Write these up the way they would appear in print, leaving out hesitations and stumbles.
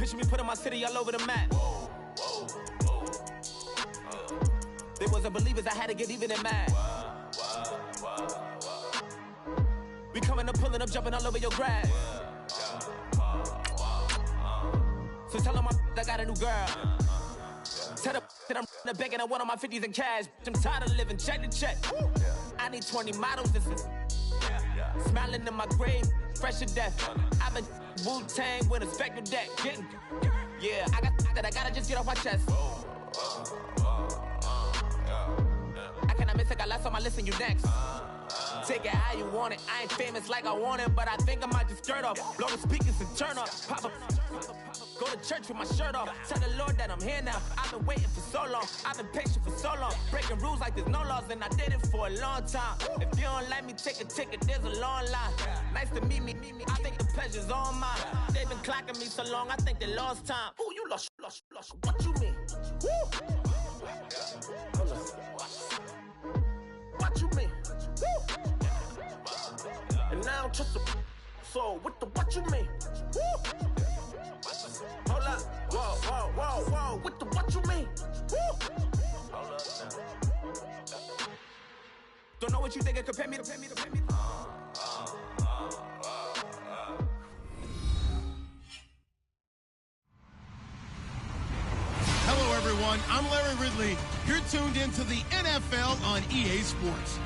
Picture me putting my city all over the map. They wasn't believers, I had to get even and mad. We coming up, pulling up, jumping all over your grass. So tell them I got a new girl. Tell them that I'm in the bank and I want on my 50s in cash. I'm tired of living check to check. I need 20 models, this is smiling in my grave, fresh to death. I've been Wu-Tang with a spectral deck. Yeah, I got that, I gotta just get off my chest. I cannot miss, I got last on my list and you next. Take it how you want it. I ain't famous like I want it, but I think I might just skirt off. Blow the speakers and turn up. Pop up. Go to church with my shirt off. Tell the Lord that I'm here now. I've been waiting for so long. I've been patient for so long. Breaking rules like there's no laws, and I did it for a long time. If you don't like me, take a ticket. There's a long line. Nice to meet me. I think the pleasure's all mine. They've been clocking me so long, I think they lost time. Ooh, you lost. What you mean? Woo! What you mean? Woo! And now I'm just a so what you mean? Woo! Hold up, whoa, what you mean? Woo! Hold up now. Don't know what you think, compare me to. Hello, everyone. I'm Larry Ridley. You're tuned into the NFL on EA Sports.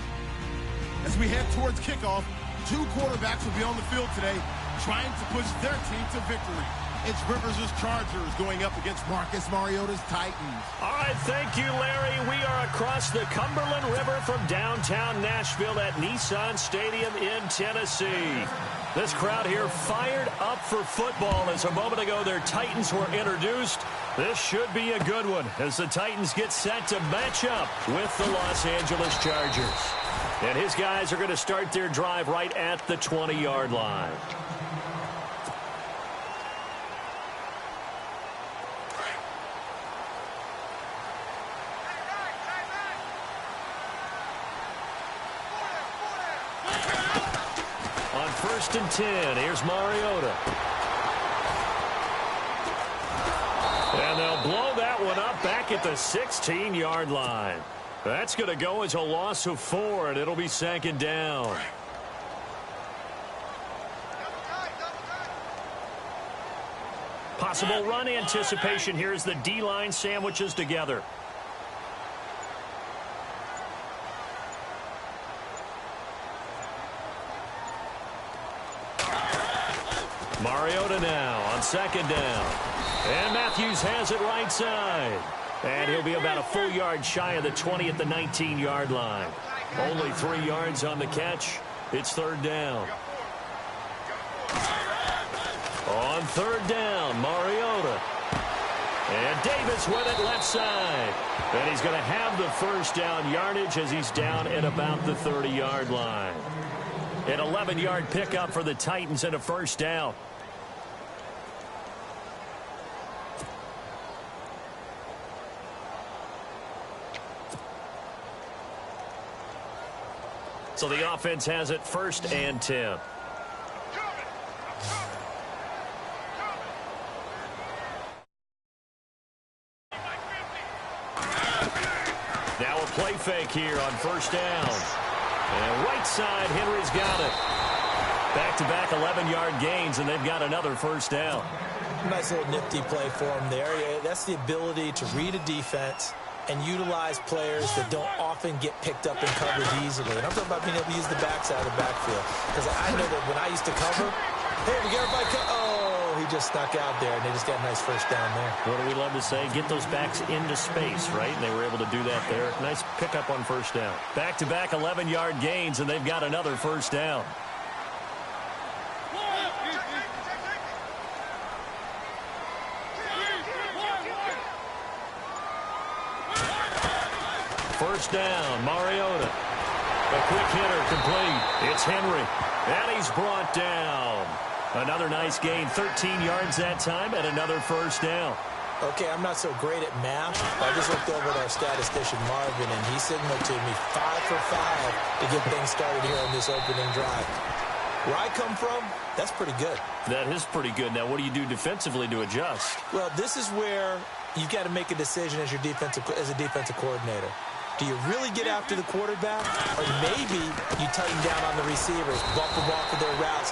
As we head towards kickoff, two quarterbacks will be on the field today trying to push their team to victory. It's Rivers' Chargers going up against Marcus Mariota's Titans. All right, thank you, Larry. We are across the Cumberland River from downtown Nashville at Nissan Stadium in Tennessee. This crowd here fired up for football as a moment ago their Titans were introduced. This should be a good one as the Titans get set to match up with the Los Angeles Chargers. And his guys are going to start their drive right at the 20-yard line. On 1st and 10, here's Mariota. And they'll blow that one up back at the 16-yard line. That's going to go as a loss of 4, and it'll be 2nd down. Possible run anticipation here as the D-line sandwiches together. Mariota now on 2nd down. And Matthews has it right side. And he'll be about a full yard shy of the 20 at the 19-yard line. Only 3 yards on the catch. It's 3rd down. On 3rd down, Mariota. And Davis with it left side. And he's going to have the 1st down yardage as he's down at about the 30-yard line. An 11-yard pickup for the Titans and a 1st down. So the offense has it 1st and 10. Now a play fake here on 1st down. And right side, Henry's got it. Back-to-back 11-yard gains, and they've got another 1st down. Nice little nifty play for him there. Yeah, that's the ability to read a defense and utilize players that don't often get picked up and covered easily. And I'm talking about being able to use the backside of the backfield. Because I know that when I used to cover, hey, we get everybody oh, he just snuck out there, and they just got a nice 1st down there. What do we love to say? Get those backs into space, right? And they were able to do that there. Nice pickup on 1st down. Back-to-back 11-yard gains, and they've got another 1st down. First down, Mariota. A quick hitter complete. It's Henry. And he's brought down. Another nice gain, 13 yards that time, and another 1st down. Okay, I'm not so great at math. I just looked over at our statistician, Marvin, and he signaled to me 5 for 5 to get things started here on this opening drive. Where I come from, that's pretty good. That is pretty good. Now, what do you do defensively to adjust? Well, this is where you've got to make a decision as a defensive coordinator. Do you really get after the quarterback? Or maybe you tighten down on the receivers, bump them off of their routes,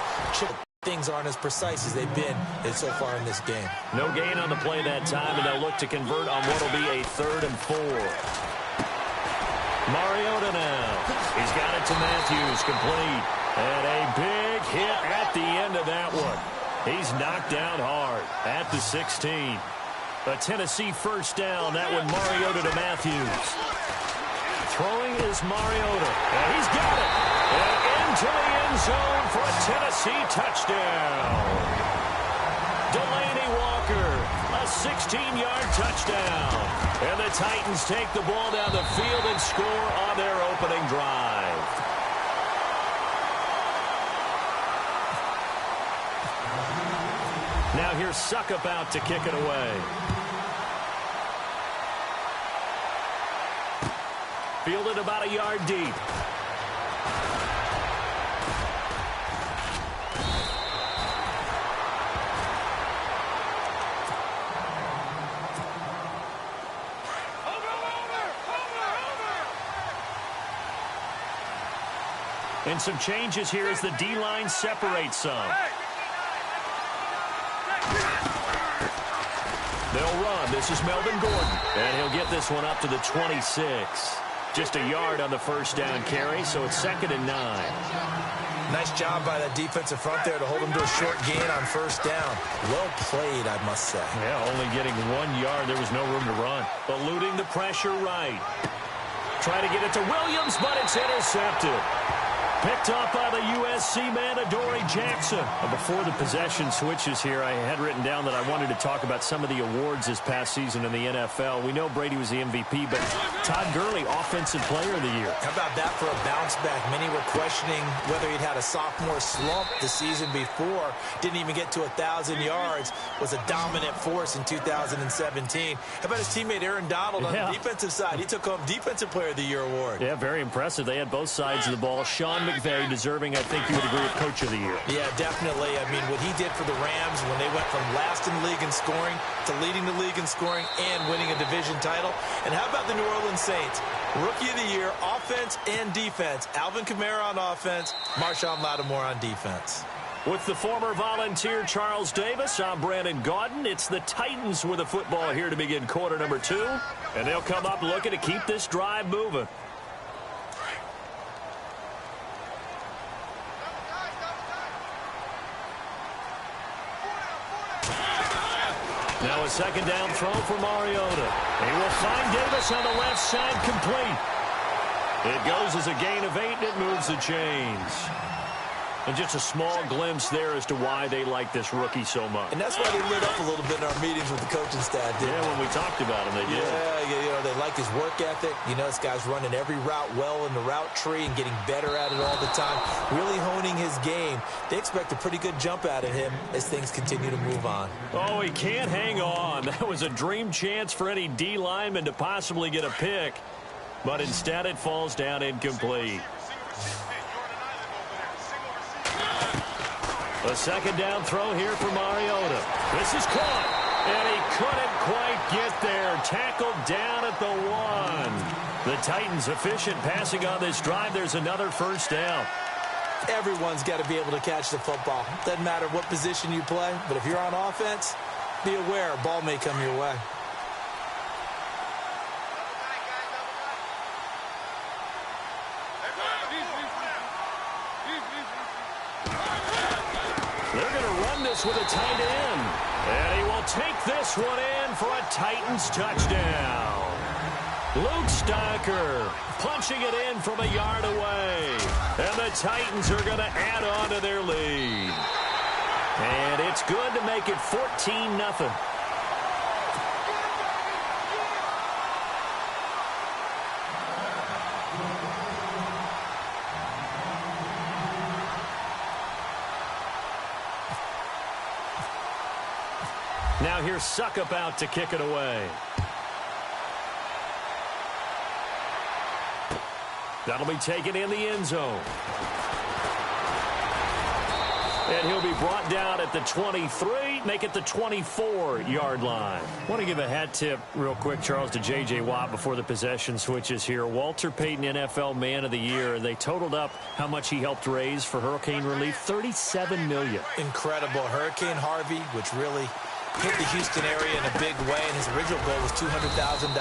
things aren't as precise as they've been so far in this game. No gain on the play that time, and they'll look to convert on what will be a 3rd and 4. Mariota now. He's got it to Matthews, complete. And a big hit at the end of that one. He's knocked down hard at the 16. A Tennessee first down. That one Mariota to Matthews. Throwing is Mariota. And he's got it. And into the end zone for a Tennessee touchdown. Delaney Walker, a 16-yard touchdown. And the Titans take the ball down the field and score on their opening drive. Now here's Suckup out to kick it away. Fielded about a yard deep. And some changes here as the D-line separates some. They'll run. This is Melvin Gordon. And he'll get this one up to the 26. Just a yard on the first down carry, so it's 2nd and 9. Nice job by that defensive front there to hold him to a short gain on first down. Well played, I must say. Yeah, only getting 1 yard. There was no room to run. Eluding the pressure right. Try to get it to Williams, but it's intercepted. Picked up by the USC man, Adoree Jackson. Before the possession switches here, I had written down that I wanted to talk about some of the awards this past season in the NFL. We know Brady was the MVP, but Todd Gurley, Offensive Player of the Year. How about that for a bounce back? Many were questioning whether he'd had a sophomore slump the season before. Didn't even get to 1,000 yards. Was a dominant force in 2017. How about his teammate Aaron Donald on the defensive side? He took home Defensive Player of the Year award. Yeah, very impressive. They had both sides of the ball. Sean McVay deserving, I think you would agree, of Coach of the Year. Yeah, definitely. I mean, what he did for the Rams when they went from last in the league in scoring to leading the league in scoring and winning a division title. And how about the New Orleans Saints? Rookie of the Year, offense and defense. Alvin Kamara on offense, Marshawn Lattimore on defense. With the former Volunteer Charles Davis, I'm Brandon Gaudin. It's the Titans with the football here to begin quarter number 2. And they'll come up looking to keep this drive moving. Now a second down throw for Mariota. He will find Davis on the left side, complete. It goes as a gain of 8, and it moves the chains. And just a small glimpse there as to why they like this rookie so much. And that's why they lit up a little bit in our meetings with the coaching staff, didn't they? When we talked about him, they did. Yeah, you know, they like his work ethic. You know, this guy's running every route well in the route tree and getting better at it all the time, really honing his game. They expect a pretty good jump out of him as things continue to move on. Oh, he can't hang on. That was a dream chance for any D lineman to possibly get a pick. But instead it falls down incomplete. A second down throw here for Mariota. This is caught, and he couldn't quite get there. Tackled down at the 1. The Titans efficient passing on this drive. There's another first down. Everyone's got to be able to catch the football. Doesn't matter what position you play, but if you're on offense, be aware a ball may come your way. With a tight end, and he will take this one in for a Titans touchdown. Luke Stocker punching it in from a yard away, and the Titans are going to add on to their lead. And it's good to make it 14-0. Now here's Suckup out to kick it away. That'll be taken in the end zone. And he'll be brought down at the 23, make it the 24-yard line. I want to give a hat tip real quick, Charles, to J.J. Watt before the possession switches here. Walter Payton, NFL Man of the Year. They totaled up how much he helped raise for hurricane relief, $37 million. Incredible. Hurricane Harvey, which really hit the Houston area in a big way, and his original goal was $200,000.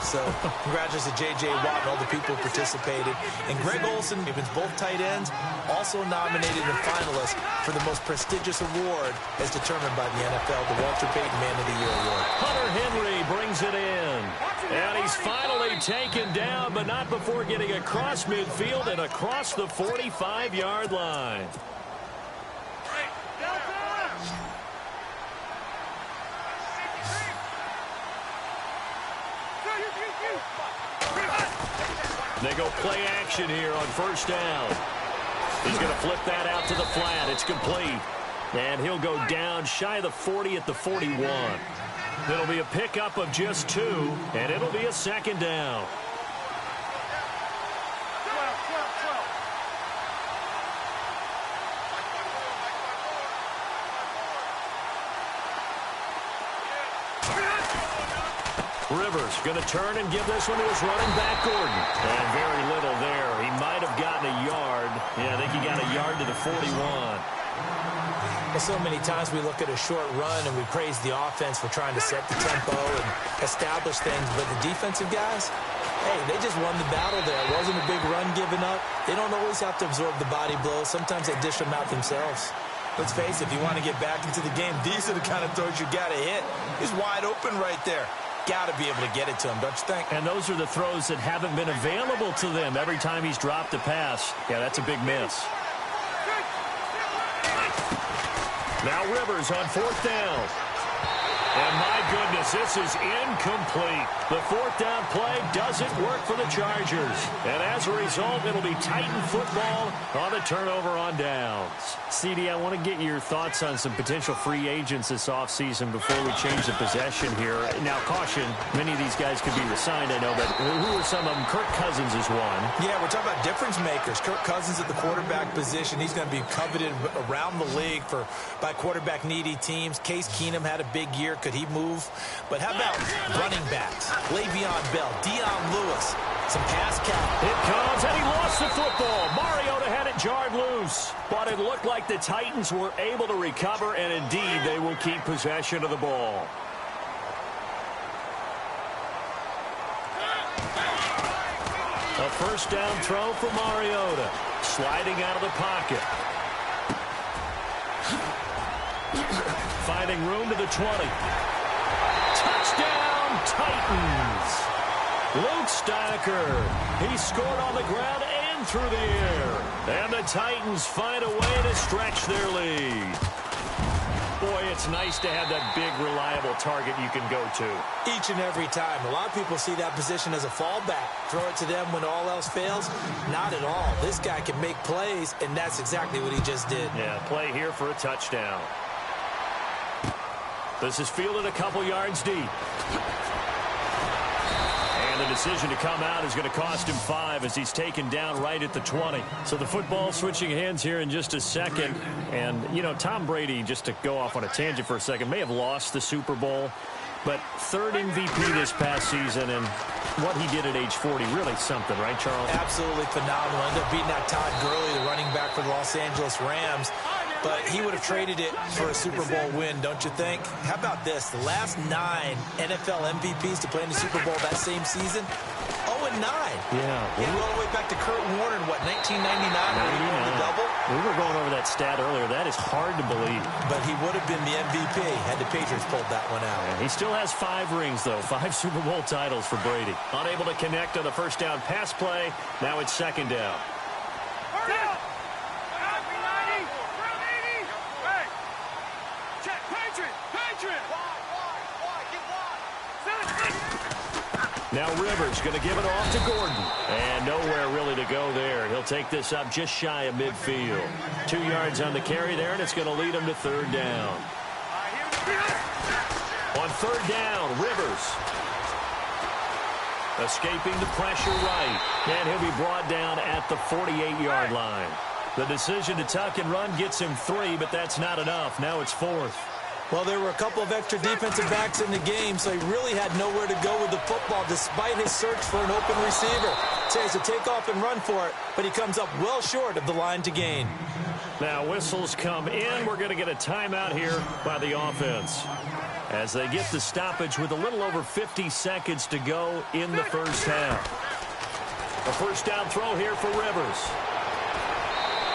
So congratulations to J.J. Watt and all the people who participated. And Greg Olsen, both tight ends, also nominated and finalist for the most prestigious award as determined by the NFL, the Walter Payton Man of the Year Award. Hunter Henry brings it in. And he's finally taken down, but not before getting across midfield and across the 45-yard line. They go play action here on first down. He's going to flip that out to the flat. It's complete. And he'll go down shy of the 40 at the 41. It'll be a pickup of just 2, and it'll be a second down. Rivers going to turn and give this one to his running back, Gordon. And very little there. He might have gotten a yard. Yeah, I think he got a yard to the 41. Well, so many times we look at a short run and we praise the offense for trying to set the tempo and establish things. But the defensive guys, hey, they just won the battle there. It wasn't a big run given up. They don't always have to absorb the body blows. Sometimes they dish them out themselves. Let's face it, if you want to get back into the game, these are the kind of throws you got to hit. He's wide open right there. Got to be able to get it to him, don't you think? And those are the throws that haven't been available to them every time he's dropped a pass. Yeah, that's a big miss. Now Rivers on fourth down. And my goodness, this is incomplete. The fourth down play doesn't work for the Chargers. And as a result, it'll be Titan football on the turnover on downs. CD, I want to get your thoughts on some potential free agents this offseason before we change the possession here. Now, caution, many of these guys could be resigned, I know, but who are some of them? Kirk Cousins is one. Yeah, we're talking about difference makers. Kirk Cousins at the quarterback position. He's going to be coveted around the league by quarterback-needy teams. Case Keenum had a big year. Could he move? But how about running backs? Le'Veon Bell, Dion Lewis, some pass cap. It comes, and he lost the football. Mariota had it jarred loose. But it looked like the Titans were able to recover, and indeed they will keep possession of the ball. A first down throw for Mariota. Sliding out of the pocket. Finding room to the 20. Touchdown, Titans. Luke Stonecker. He scored on the ground and through the air. And the Titans find a way to stretch their lead. Boy, it's nice to have that big, reliable target you can go to. Each and every time. A lot of people see that position as a fallback. Throw it to them when all else fails. Not at all. This guy can make plays, and that's exactly what he just did. Yeah, play here for a touchdown. This is fielded a couple yards deep. And the decision to come out is going to cost him 5 as he's taken down right at the 20. So the football switching hands here in just a second. And, you know, Tom Brady, just to go off on a tangent for a second, may have lost the Super Bowl. But third MVP this past season, and what he did at age 40, really something, right, Charles? Absolutely phenomenal. Ended up beating out Todd Gurley, the running back for the Los Angeles Rams. But he would have traded it for a Super Bowl win, don't you think? How about this? The last 9 NFL MVPs to play in the Super Bowl that same season, 0-9. Yeah. And all the way back to Kurt Warner in, what, 1999 when he won the double? We were going over that stat earlier. That is hard to believe. But he would have been the MVP had the Patriots pulled that one out. Yeah, he still has 5 rings, though. 5 Super Bowl titles for Brady. Unable to connect on the first down pass play. Now it's second down. Now Rivers going to give it off to Gordon. And nowhere really to go there. He'll take this up just shy of midfield. 2 yards on the carry there, and it's going to lead him to third down. On third down, Rivers. Escaping the pressure right. And he'll be brought down at the 48-yard line. The decision to tuck and run gets him 3, but that's not enough. Now it's 4th. Well, there were a couple of extra defensive backs in the game, so he really had nowhere to go with the football despite his search for an open receiver. So he has to take off and run for it, but he comes up well short of the line to gain. Now whistles come in. We're going to get a timeout here by the offense as they get the stoppage with a little over 50 seconds to go in the first half. A first down throw here for Rivers.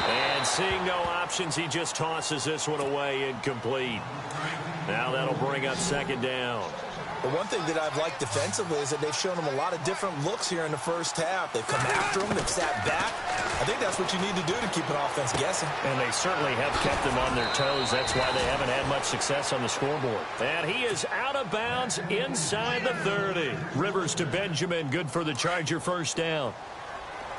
And seeing no options, he just tosses this one away, incomplete. Now that'll bring up second down. The one thing that I've liked defensively is that they've shown him a lot of different looks here in the first half. They've come after him. They've sat back. I think that's what you need to do to keep an offense guessing. And they certainly have kept them on their toes. That's why they haven't had much success on the scoreboard. And he is out of bounds inside the 30. Rivers to Benjamin. Good for the Charger first down.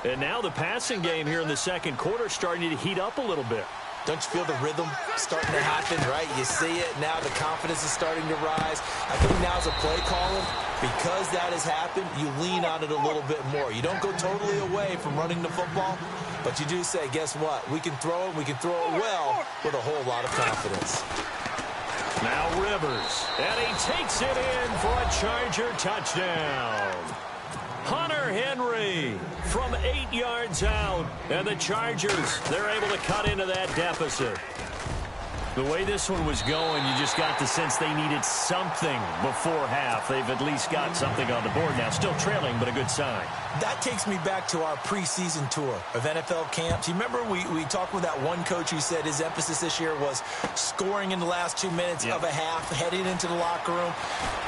And now the passing game here in the second quarter starting to heat up a little bit. Don't you feel the rhythm starting to happen, right? You see it now. The confidence is starting to rise. I think now's a play calling. Because that has happened, you lean on it a little bit more. You don't go totally away from running the football, but you do say, guess what? We can throw it. We can throw it well with a whole lot of confidence. Now Rivers, and he takes it in for a Charger touchdown. Hunter Henry from 8 yards out, and the Chargers, they're able to cut into that deficit. The way this one was going, you just got the sense they needed something before half. They've at least got something on the board now. Still trailing, but a good sign. That takes me back to our preseason tour of NFL camps. You remember we talked with that one coach who said his emphasis this year was scoring in the last 2 minutes of a half, heading into the locker room.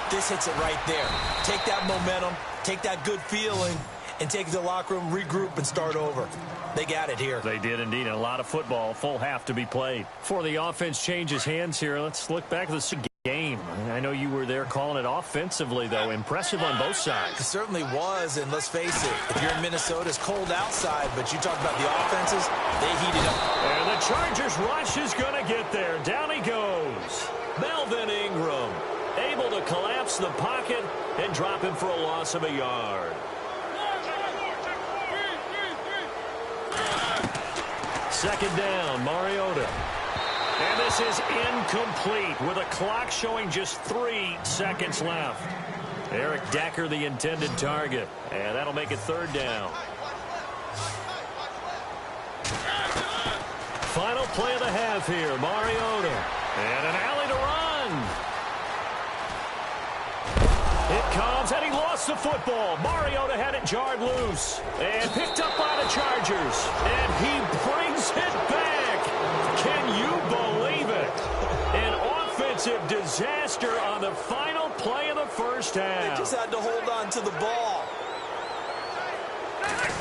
This hits it right there. Take that momentum, take that good feeling, and take the locker room, regroup, and start over. They got it here. They did indeed. A lot of football, full half to be played. Before the offense changes hands here, let's look back at this game. I know you were there calling it offensively, though. Impressive on both sides. It certainly was, and let's face it, if you're in Minnesota, it's cold outside, but you talk about the offenses, they heated up. And the Chargers rush is going to get there. Down he goes. Melvin Ingram able to collapse the pocket and drop him for a loss of a yard. Second down, Mariota. And this is incomplete with a clock showing just 3 seconds left. Eric Decker, the intended target. And that'll make it third down. Final play of the half here, Mariota. And an alley to run. It comes, and he lost the football. Mariota had it jarred loose and picked up by the Chargers. And he brings it back. Can you believe it? An offensive disaster on the final play of the first half. They just had to hold on to the ball.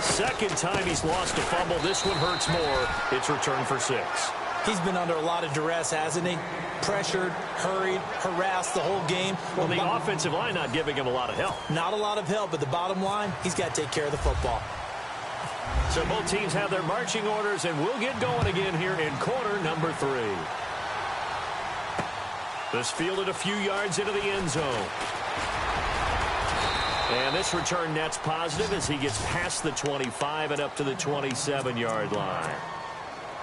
Second time he's lost a fumble. This one hurts more. It's returned for 6. He's been under a lot of duress, hasn't he? Pressured, hurried, harassed the whole game. Well, the offensive line not giving him a lot of help. Not a lot of help, but the bottom line, he's got to take care of the football. So both teams have their marching orders, and we'll get going again here in quarter number 3. This fielded a few yards into the end zone. And this return net's positive as he gets past the 25 and up to the 27-yard line.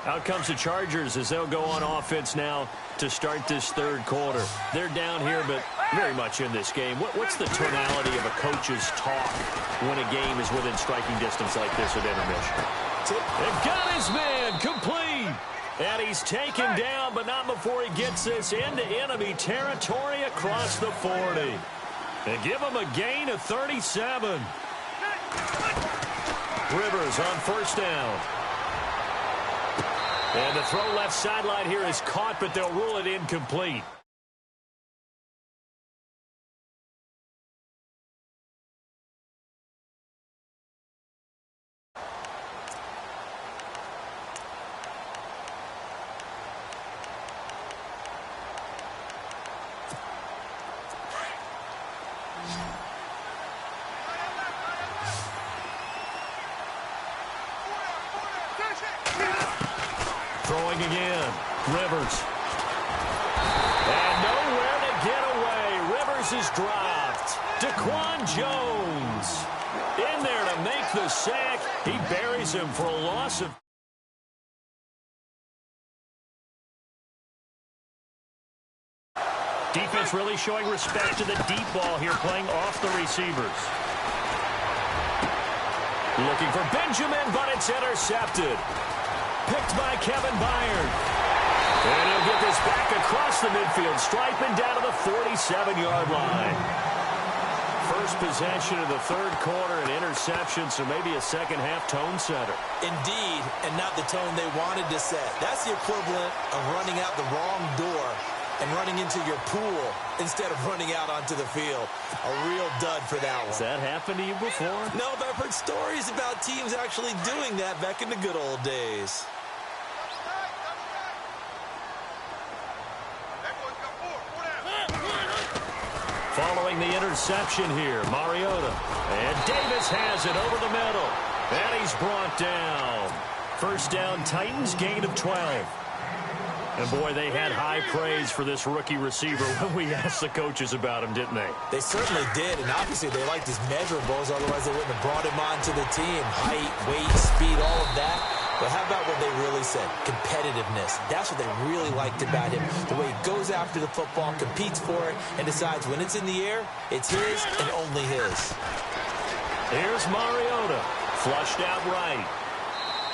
Out comes the Chargers as they'll go on offense now to start this third quarter. They're down here, but very much in this game. What's the tonality of a coach's talk when a game is within striking distance like this at intermission? They've got his man complete. And he's taken down, but not before he gets this into enemy territory across the 40. They give him a gain of 37. Rivers on first down. And the throw left sideline here is caught, but they'll rule it incomplete. Throwing again. Rivers. And nowhere to get away. Rivers is dropped. Daquan Jones in there to make the sack. He buries him for a loss of defense really showing respect to the deep ball here, playing off the receivers. Looking for Benjamin, but it's intercepted. Picked by Kevin Byard. And he'll get this back across the midfield stripe and down to the 47-yard line. First possession of the third quarter, an interception, so maybe a second-half tone setter. Indeed, and not the tone they wanted to set. That's the equivalent of running out the wrong door and running into your pool instead of running out onto the field. A real dud for that one. Has that happened to you before? No, but I've heard stories about teams actually doing that back in the good old days. Following the interception here, Mariota. And Davis has it over the middle. And he's brought down. First down, Titans, gain of 12. And, boy, they had high praise for this rookie receiver when we asked the coaches about him, didn't they? They certainly did, and obviously they liked his measurables, otherwise they wouldn't have brought him onto the team. Height, weight, speed, all of that. But how about what they really said? Competitiveness. That's what they really liked about him. The way he goes after the football, competes for it, and decides when it's in the air, it's his and only his. Here's Mariota. Flushed out right.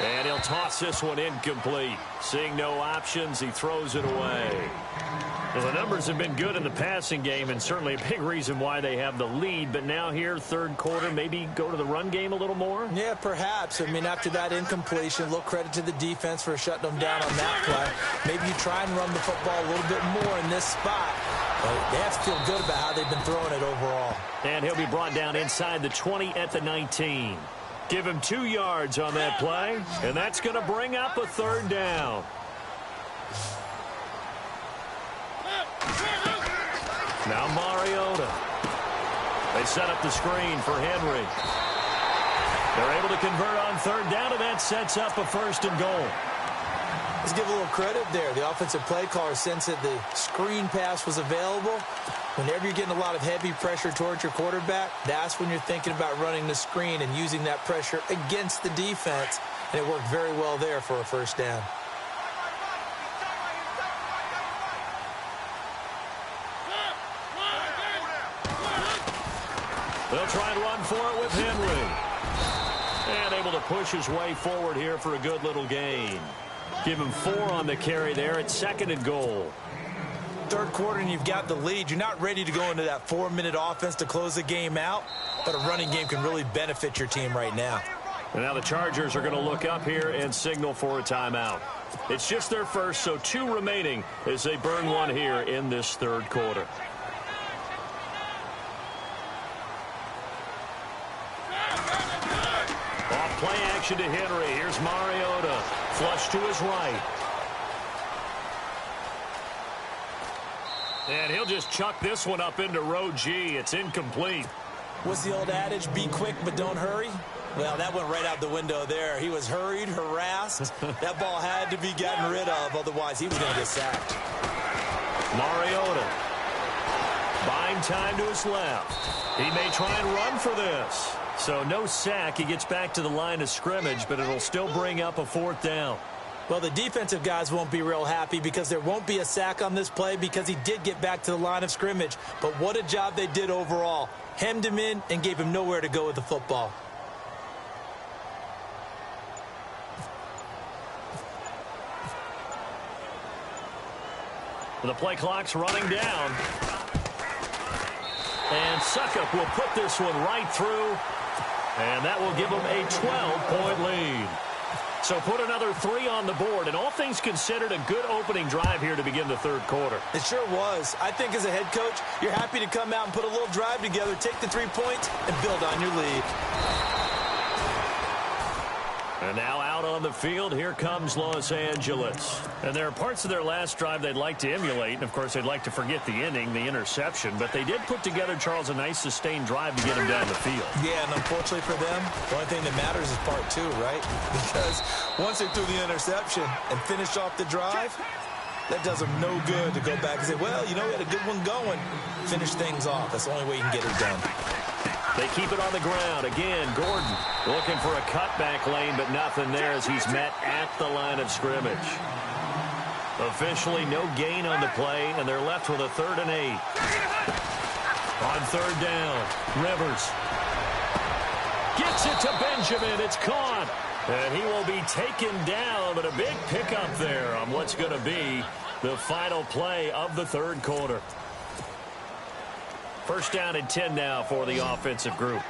And he'll toss this one incomplete. Seeing no options, he throws it away. Well, the numbers have been good in the passing game, and certainly a big reason why they have the lead. But now here, third quarter, maybe go to the run game a little more? Yeah, perhaps. I mean, after that incompletion, a little credit to the defense for shutting them down on that play. Maybe you try and run the football a little bit more in this spot. But they have to feel good about how they've been throwing it overall. And he'll be brought down inside the 20 at the 19. Give him 2 yards on that play, and that's going to bring up a third down. Now Mariota. They set up the screen for Henry. They're able to convert on third down, and that sets up a first and goal. Let's give a little credit there. The offensive play caller sensed that the screen pass was available. Whenever you're getting a lot of heavy pressure towards your quarterback, that's when you're thinking about running the screen and using that pressure against the defense. And it worked very well there for a first down. They'll try and run for it with Henry. And able to push his way forward here for a good little gain. Give him 4 on the carry there at second and goal. Third quarter and you've got the lead. You're not ready to go into that 4-minute offense to close the game out, but a running game can really benefit your team right now. And now the Chargers are going to look up here and signal for a timeout. It's just their first, so 2 remaining as they burn one here in this third quarter. Off play action to Henry. Here's Mariota. Flush to his right. And he'll just chuck this one up into row G. It's incomplete. What's the old adage? Be quick, but don't hurry. Well, that went right out the window there. He was hurried, harassed. That ball had to be gotten rid of, otherwise he was going to get sacked. Mariota. Buying time to his left. He may try and run for this. So no sack. He gets back to the line of scrimmage, but it'll still bring up a fourth down. Well, the defensive guys won't be real happy because there won't be a sack on this play because he did get back to the line of scrimmage. But what a job they did overall. Hemmed him in and gave him nowhere to go with the football. The play clock's running down. And Suckup will put this one right through. And that will give them a 12-point lead. So put another 3 on the board, and all things considered, a good opening drive here to begin the third quarter. It sure was. I think as a head coach, you're happy to come out and put a little drive together, take the 3 points, and build on your lead. And now out on the field, here comes Los Angeles. And there are parts of their last drive they'd like to emulate. And, of course, they'd like to forget the inning, the interception. But they did put together, Charles, a nice sustained drive to get him down the field. Yeah, and unfortunately for them, the only thing that matters is part 2, right? Because once they threw the interception and finished off the drive, that does them no good to go back and say, well, you know, we had a good one going. Finish things off. That's the only way you can get it done. They keep it on the ground. Again, Gordon looking for a cutback lane, but nothing there as he's met at the line of scrimmage. Officially no gain on the play, and they're left with a 3rd and 8. On 3rd down, Rivers gets it to Benjamin. It's caught. And he will be taken down, but a big pickup there on what's going to be the final play of the 3rd quarter. 1st down and 10 now for the offensive group.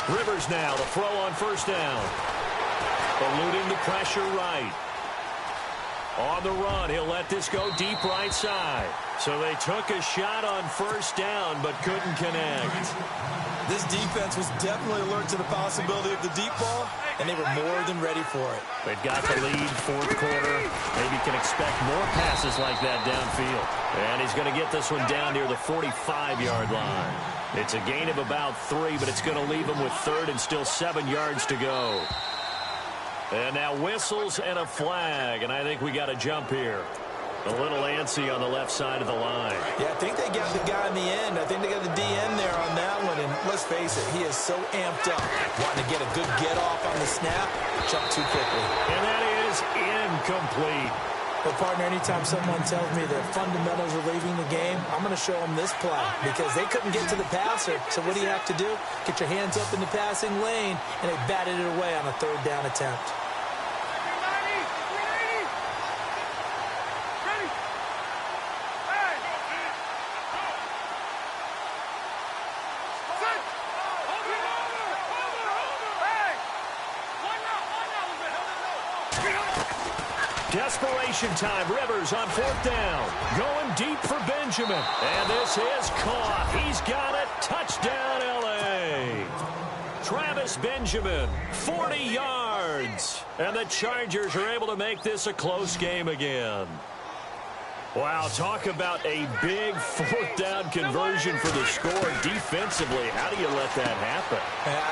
Rivers now to throw on 1st down. Eluding the pressure right. On the run, he'll let this go deep right side. So they took a shot on 1st down, but couldn't connect. This defense was definitely alert to the possibility of the deep ball, and they were more than ready for it. They've got the lead, 4th quarter. Maybe can expect more passes like that downfield. And he's going to get this one down near the 45-yard line. It's a gain of about 3, but it's going to leave him with 3rd and still 7 yards to go. And now whistles and a flag, and I think we got a jump here. A little antsy on the left side of the line. Yeah, I think they got the guy in the end. I think they got the DN there on that one. And let's face it, he is so amped up. Wanting to get a good get off on the snap, jump too quickly. And that is incomplete. Well, partner, anytime someone tells me their fundamentals are leaving the game, I'm going to show them this play because they couldn't get to the passer. So what do you have to do? Get your hands up in the passing lane, and they batted it away on a 3rd down attempt. Desperation time. Rivers on 4th down. Going deep for Benjamin. And this is caught. He's got it. Touchdown, L.A. Travis Benjamin, 40 yards. And the Chargers are able to make this a close game again. Wow, talk about a big 4th down conversion for the score defensively. How do you let that happen?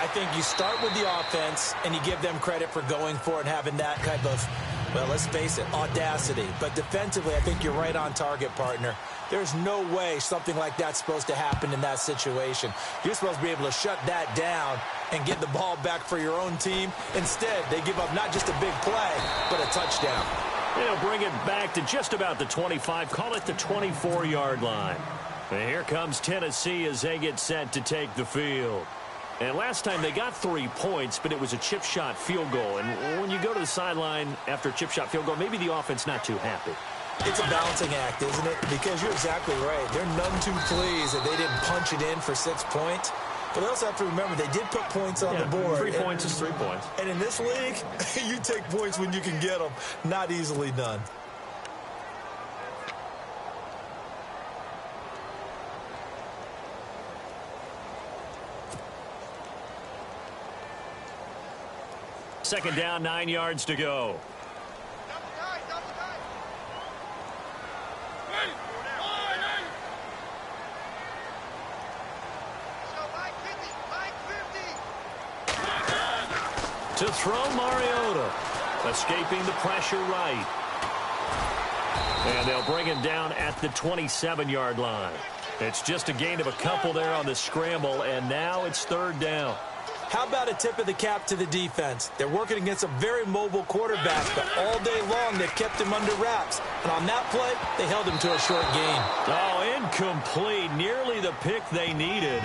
I think you start with the offense, and you give them credit for going for it and having that type of, well, let's face it, audacity. But defensively, I think you're right on target, partner. There's no way something like that's supposed to happen in that situation. You're supposed to be able to shut that down and get the ball back for your own team. Instead, they give up not just a big play, but a touchdown. They'll bring it back to just about the 25, call it the 24-yard line. And here comes Tennessee as they get set to take the field. And last time they got 3 points, but it was a chip shot field goal. And when you go to the sideline after a chip shot field goal, maybe the offense not too happy. It's a balancing act, isn't it? Because you're exactly right. They're none too pleased that they didn't punch it in for 6 points. But they also have to remember they did put points on the board. 3 points is 3 points. And in this league, you take points when you can get them. Not easily done. Second down, 9 yards to go. To throw Mariota, escaping the pressure right. And they'll bring him down at the 27-yard line. It's just a gain of a couple there on the scramble, and now it's 3rd down. How about a tip of the cap to the defense? They're working against a very mobile quarterback, but all day long they kept him under wraps. And on that play, they held him to a short gain. Oh, incomplete. Nearly the pick they needed.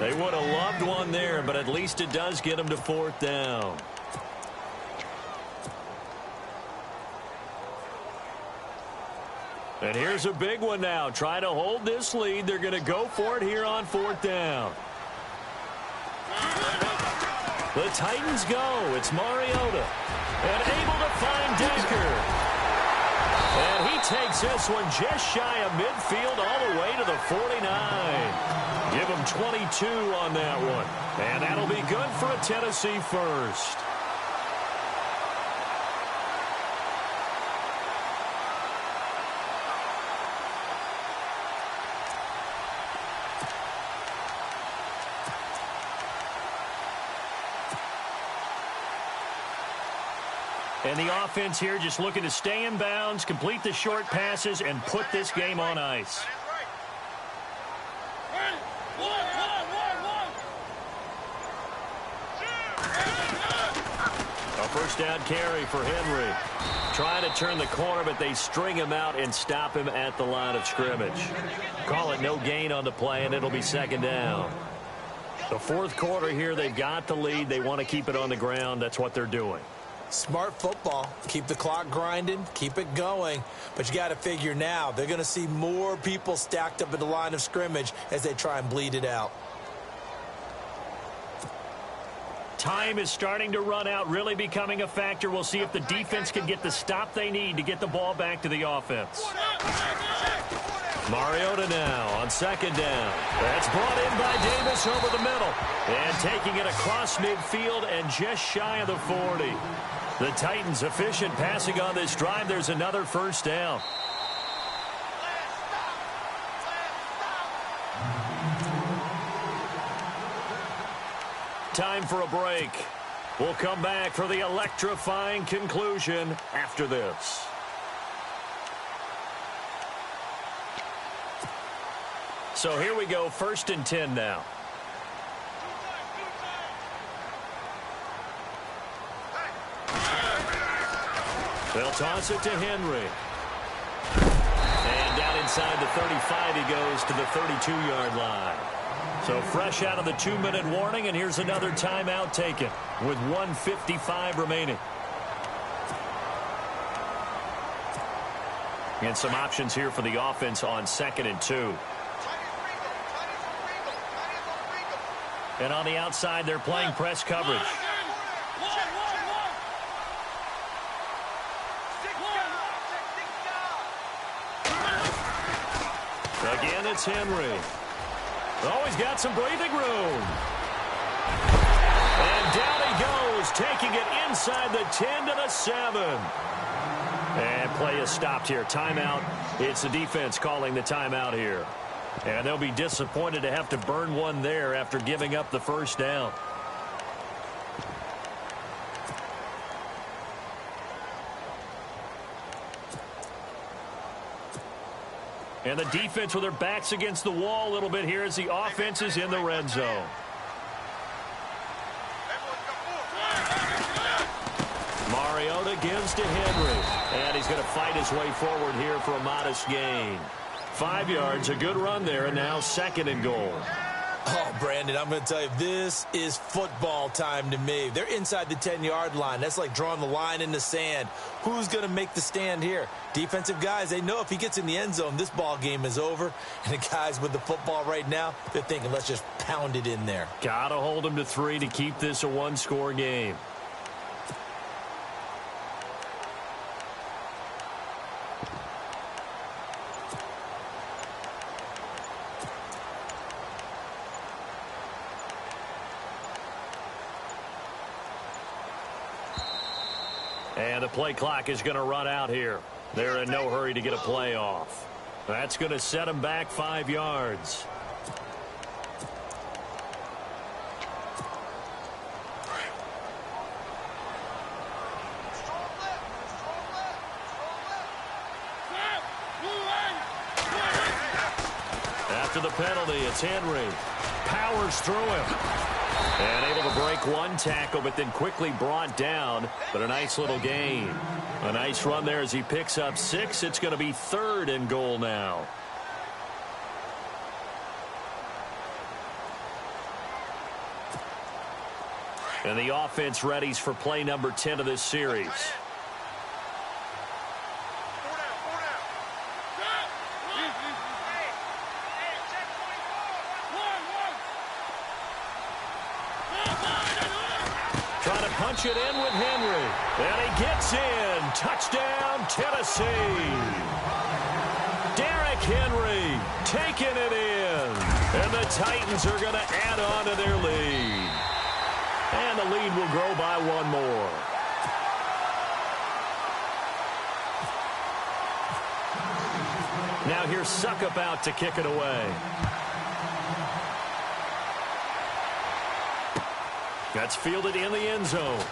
They would have loved one there, but at least it does get them to 4th down. And here's a big one now. Try to hold this lead. They're going to go for it here on 4th down. The Titans go. It's Mariota. And able to find Decker. And he takes this one just shy of midfield all the way to the 49. Give him 22 on that one. And that'll be good for a Tennessee first. And the offense here just looking to stay in bounds, complete the short passes, and put this game on ice. A first down carry for Henry. Trying to turn the corner, but they string him out and stop him at the line of scrimmage. Call it no gain on the play, and it'll be second down. The fourth quarter here, they've got the lead. They want to keep it on the ground. That's what they're doing. Smart football. Keep the clock grinding. Keep it going. But you got to figure now, they're going to see more people stacked up at the line of scrimmage as they try and bleed it out. Time is starting to run out, really becoming a factor. We'll see if the defense can get the stop they need to get the ball back to the offense. Mariota now on second down. That's brought in by Davis over the middle. And taking it across midfield and just shy of the 40. The Titans efficient passing on this drive. There's another first down. Time for a break. We'll come back for the electrifying conclusion after this. So here we go, 1st and 10 now. They'll toss it to Henry. And down inside the 35 he goes to the 32-yard line. So fresh out of the 2-minute warning, and here's another timeout taken with 1:55 remaining. And some options here for the offense on 2nd and 2. And on the outside, they're playing press coverage. Again, it's Henry. Oh, he's got some breathing room. And down he goes, taking it inside the 10 to the 7. And play is stopped here. Timeout. It's the defense calling the timeout here. And they'll be disappointed to have to burn one there after giving up the first down. And the defense with their backs against the wall a little bit here as the offense is in the red zone. Mariota gives to Henry. And he's going to fight his way forward here for a modest gain. 5 yards, a good run there, and now 2nd and goal. Oh, Brandon, I'm going to tell you, this is football time to me. They're inside the 10-yard line. That's like drawing the line in the sand. Who's going to make the stand here? Defensive guys, they know if he gets in the end zone, this ball game is over. And the guys with the football right now, they're thinking, let's just pound it in there. Got to hold them to 3 to keep this a one-score game. And the play clock is going to run out here. They're in no hurry to get a play off. That's going to set them back 5 yards. After the penalty, it's Henry. Powers through him. And able to break one tackle, but then quickly brought down. But a nice little gain. A nice run there as he picks up 6. It's going to be 3rd and goal now. And the offense readies for play number 10 of this series. Punch it in with Henry. And he gets in. Touchdown, Tennessee. Derrick Henry taking it in. And the Titans are going to add on to their lead. And the lead will grow by 1 more. Now here's Suckup out to kick it away. That's fielded in the end zone.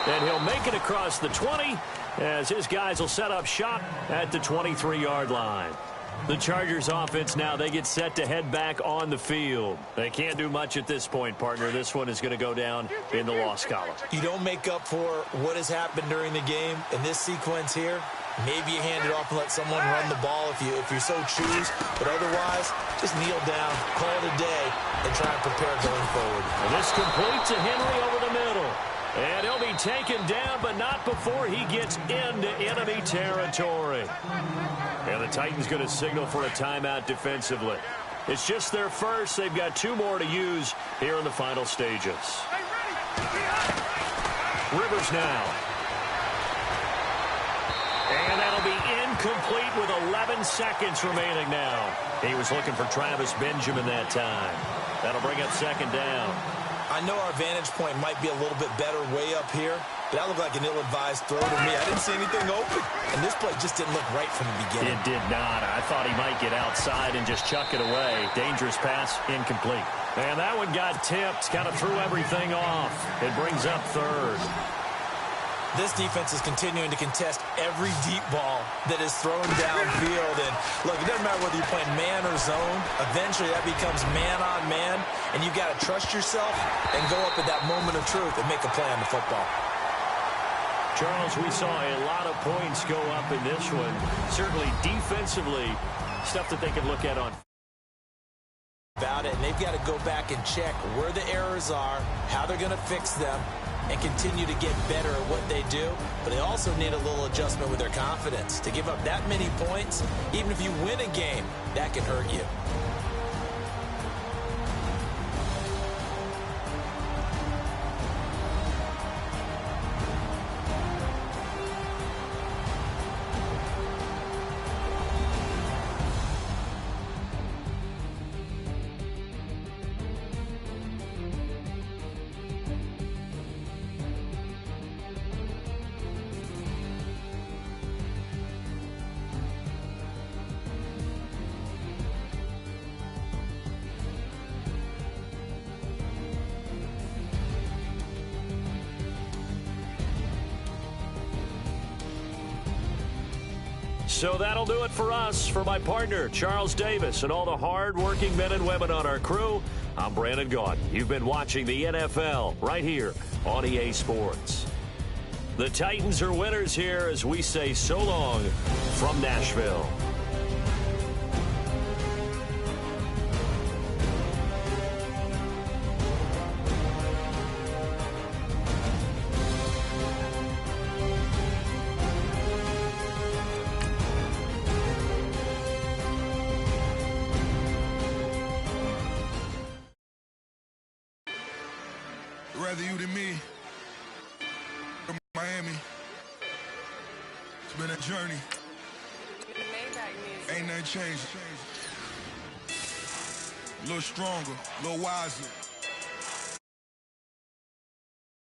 And he'll make it across the 20 as his guys will set up shop at the 23-yard line. The Chargers offense now, they get set to head back on the field. They can't do much at this point, partner. This one is going to go down in the loss column. You don't make up for what has happened during the game in this sequence here. Maybe you hand it off and let someone run the ball if you so choose. But otherwise, just kneel down, call it a day, and try and prepare going forward. And this complete to Henry over the middle. And he'll be taken down, but not before he gets into enemy territory. And the Titans going to signal for a timeout defensively. It's just their first. They've got 2 more to use here in the final stages. Rivers now. And that'll be incomplete with 11 seconds remaining now. He was looking for Travis Benjamin that time. That'll bring up second down. I know our vantage point might be a little bit better way up here, but that looked like an ill-advised throw to me. I didn't see anything open, and this play just didn't look right from the beginning. It did not. I thought he might get outside and just chuck it away. Dangerous pass, incomplete. And that one got tipped, kind of threw everything off. It brings up third. This defense is continuing to contest every deep ball that is thrown downfield. And, look, it doesn't matter whether you're playing man or zone. Eventually, that becomes man-on-man, and you've got to trust yourself and go up at that moment of truth and make a play on the football. Charles, we saw a lot of points go up in this one. Certainly defensively, stuff that they could look at on about it, and they've got to go back and check where the errors are, how they're going to fix them, and continue to get better at what they do. But they also need a little adjustment with their confidence. To give up that many points, even if you win a game, that can hurt you. So that'll do it for us. For my partner, Charles Davis, and all the hard-working men and women on our crew, I'm Brandon Gaudin. You've been watching the NFL right here on EA Sports. The Titans are winners here as we say so long from Nashville. Rather you than me, from Miami. It's been a journey. Ain't nothing changed. A little stronger, a little wiser.